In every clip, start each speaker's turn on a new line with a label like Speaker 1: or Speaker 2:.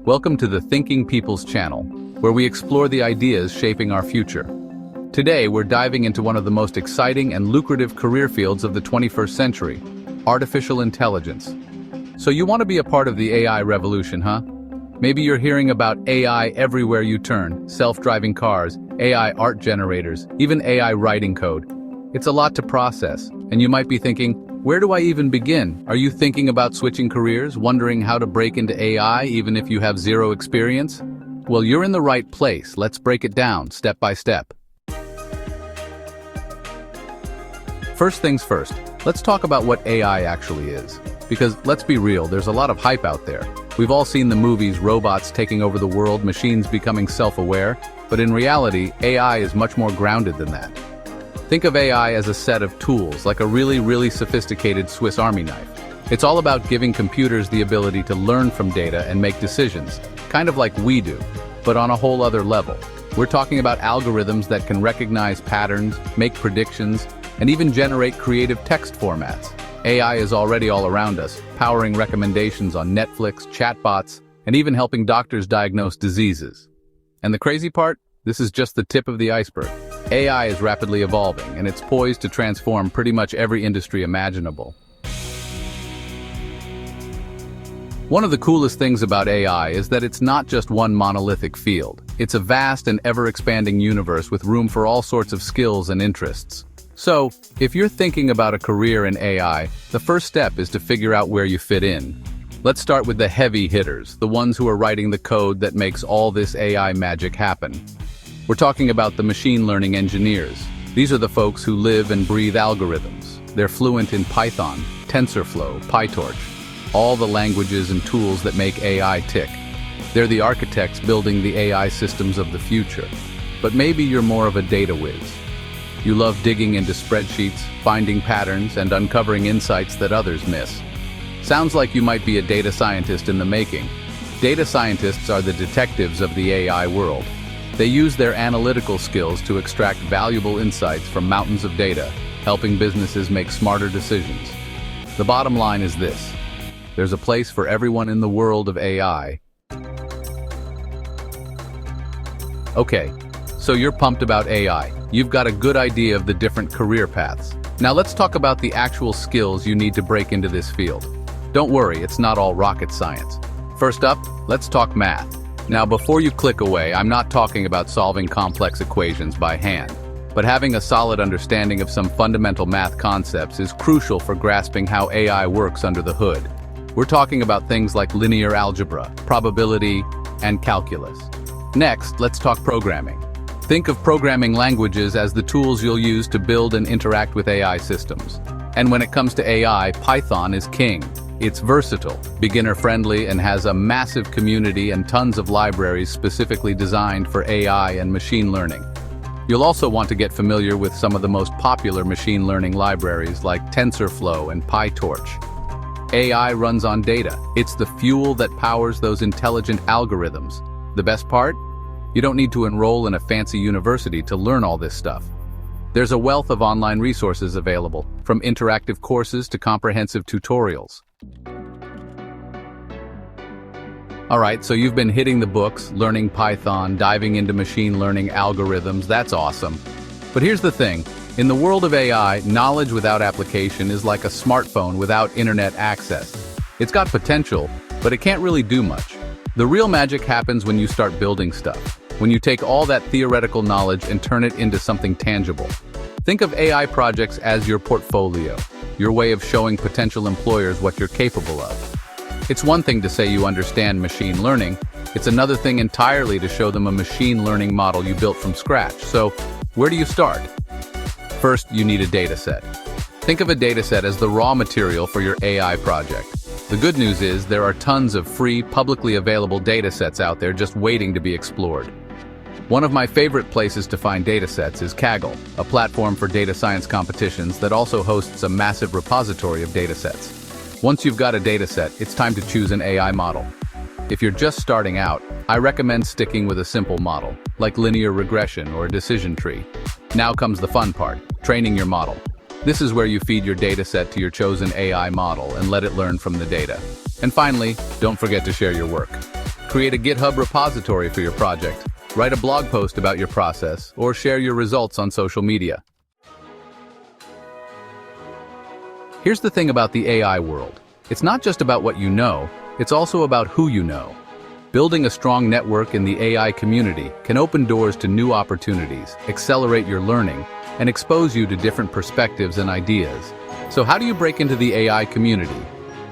Speaker 1: Welcome to the Thinking People's channel, where we explore the ideas shaping our future. Today, we're diving into one of the most exciting and lucrative career fields of the 21st century, artificial intelligence. So you want to be a part of the AI revolution, huh? Maybe you're hearing about AI everywhere you turn, self-driving cars, AI art generators, even AI writing code. It's a lot to process, and you might be thinking, where do I even begin? Are you thinking about switching careers, wondering how to break into AI even if you have zero experience? Well, you're in the right place. Let's break it down, step by step. First things first, let's talk about what AI actually is. Because let's be real, there's a lot of hype out there. We've all seen the movies, robots taking over the world, machines becoming self-aware, but in reality, AI is much more grounded than that. Think of AI as a set of tools, like a really sophisticated Swiss Army knife. It's all about giving computers the ability to learn from data and make decisions, kind of like we do, but on a whole other level. We're talking about algorithms that can recognize patterns, make predictions, and even generate creative text formats. AI is already all around us, powering recommendations on Netflix, chatbots, and even helping doctors diagnose diseases. And the crazy part? This is just the tip of the iceberg. AI is rapidly evolving, and it's poised to transform pretty much every industry imaginable. One of the coolest things about AI is that it's not just one monolithic field. It's a vast and ever-expanding universe with room for all sorts of skills and interests. So, if you're thinking about a career in AI, the first step is to figure out where you fit in. Let's start with the heavy hitters, the ones who are writing the code that makes all this AI magic happen. We're talking about the machine learning engineers. These are the folks who live and breathe algorithms. They're fluent in Python, TensorFlow, PyTorch, all the languages and tools that make AI tick. They're the architects building the AI systems of the future. But maybe you're more of a data whiz. You love digging into spreadsheets, finding patterns, and uncovering insights that others miss. Sounds like you might be a data scientist in the making. Data scientists are the detectives of the AI world. They use their analytical skills to extract valuable insights from mountains of data, helping businesses make smarter decisions. The bottom line is this: there's a place for everyone in the world of AI. Okay, so you're pumped about AI. You've got a good idea of the different career paths. Now let's talk about the actual skills you need to break into this field. Don't worry, it's not all rocket science. First up, let's talk math. Now, before you click away, I'm not talking about solving complex equations by hand, but having a solid understanding of some fundamental math concepts is crucial for grasping how AI works under the hood. We're talking about things like linear algebra, probability, and calculus. Next, let's talk programming. Think of programming languages as the tools you'll use to build and interact with AI systems. And when it comes to AI, Python is king. It's versatile, beginner-friendly, and has a massive community and tons of libraries specifically designed for AI and machine learning. You'll also want to get familiar with some of the most popular machine learning libraries like TensorFlow and PyTorch. AI runs on data. It's the fuel that powers those intelligent algorithms. The best part? You don't need to enroll in a fancy university to learn all this stuff. There's a wealth of online resources available, from interactive courses to comprehensive tutorials. Alright, so you've been hitting the books, learning Python, diving into machine learning algorithms. That's awesome. But here's the thing. In the world of AI, knowledge without application is like a smartphone without internet access. It's got potential, but it can't really do much. The real magic happens when you start building stuff, when you take all that theoretical knowledge and turn it into something tangible. Think of AI projects as your portfolio, your way of showing potential employers what you're capable of. It's one thing to say you understand machine learning, it's another thing entirely to show them a machine learning model you built from scratch. So, where do you start? First, you need a dataset. Think of a dataset as the raw material for your AI project. The good news is there are tons of free, publicly available datasets out there just waiting to be explored. One of my favorite places to find datasets is Kaggle, a platform for data science competitions that also hosts a massive repository of datasets. Once you've got a dataset, it's time to choose an AI model. If you're just starting out, I recommend sticking with a simple model, like linear regression or a decision tree. Now comes the fun part, training your model. This is where you feed your dataset to your chosen AI model and let it learn from the data. And finally, don't forget to share your work. Create a GitHub repository for your project, write a blog post about your process, or share your results on social media. Here's the thing about the AI world. It's not just about what you know, it's also about who you know. Building a strong network in the AI community can open doors to new opportunities, accelerate your learning, and expose you to different perspectives and ideas. So how do you break into the AI community?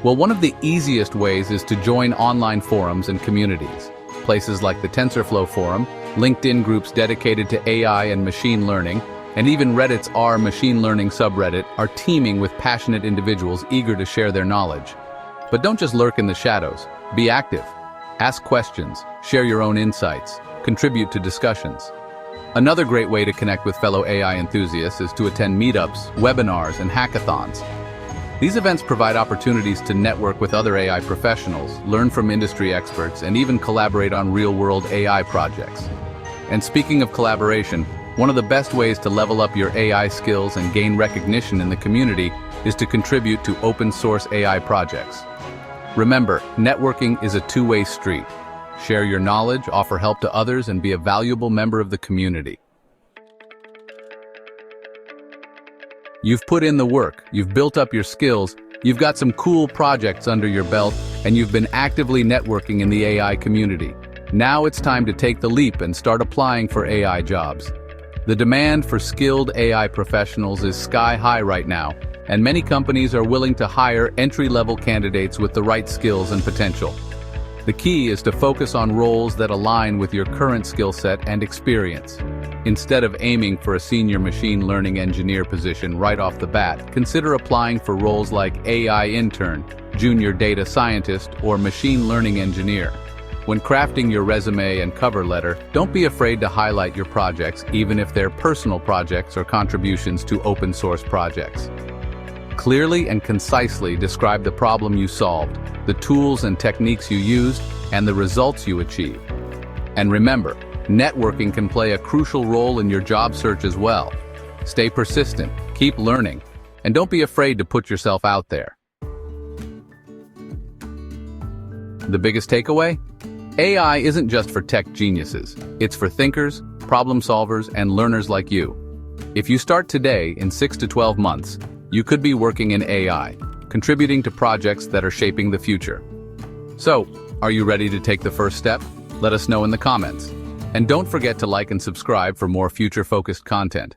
Speaker 1: Well, one of the easiest ways is to join online forums and communities. Places like the TensorFlow forum, LinkedIn groups dedicated to AI and machine learning, and even Reddit's R machine learning subreddit are teeming with passionate individuals eager to share their knowledge. But don't just lurk in the shadows. Be active. Ask questions, share your own insights, contribute to discussions. Another great way to connect with fellow AI enthusiasts is to attend meetups, webinars, and hackathons. These events provide opportunities to network with other AI professionals, learn from industry experts, and even collaborate on real-world AI projects. And speaking of collaboration, one of the best ways to level up your AI skills and gain recognition in the community is to contribute to open-source AI projects. Remember, networking is a two-way street. Share your knowledge, offer help to others, and be a valuable member of the community. You've put in the work, you've built up your skills, you've got some cool projects under your belt, and you've been actively networking in the AI community. Now it's time to take the leap and start applying for AI jobs. The demand for skilled AI professionals is sky high right now, and many companies are willing to hire entry-level candidates with the right skills and potential. The key is to focus on roles that align with your current skill set and experience. Instead of aiming for a senior machine learning engineer position right off the bat, consider applying for roles like AI intern, junior data scientist, or machine learning engineer. When crafting your resume and cover letter, don't be afraid to highlight your projects, even if they're personal projects or contributions to open-source projects. Clearly and concisely describe the problem you solved, the tools and techniques you used, and the results you achieved. And remember, networking can play a crucial role in your job search as well. Stay persistent, keep learning, and don't be afraid to put yourself out there. The biggest takeaway? AI isn't just for tech geniuses. It's for thinkers, problem solvers, and learners like you. If you start today, in 6 to 12 months, you could be working in AI, contributing to projects that are shaping the future. So, are you ready to take the first step? Let us know in the comments. And don't forget to like and subscribe for more future-focused content.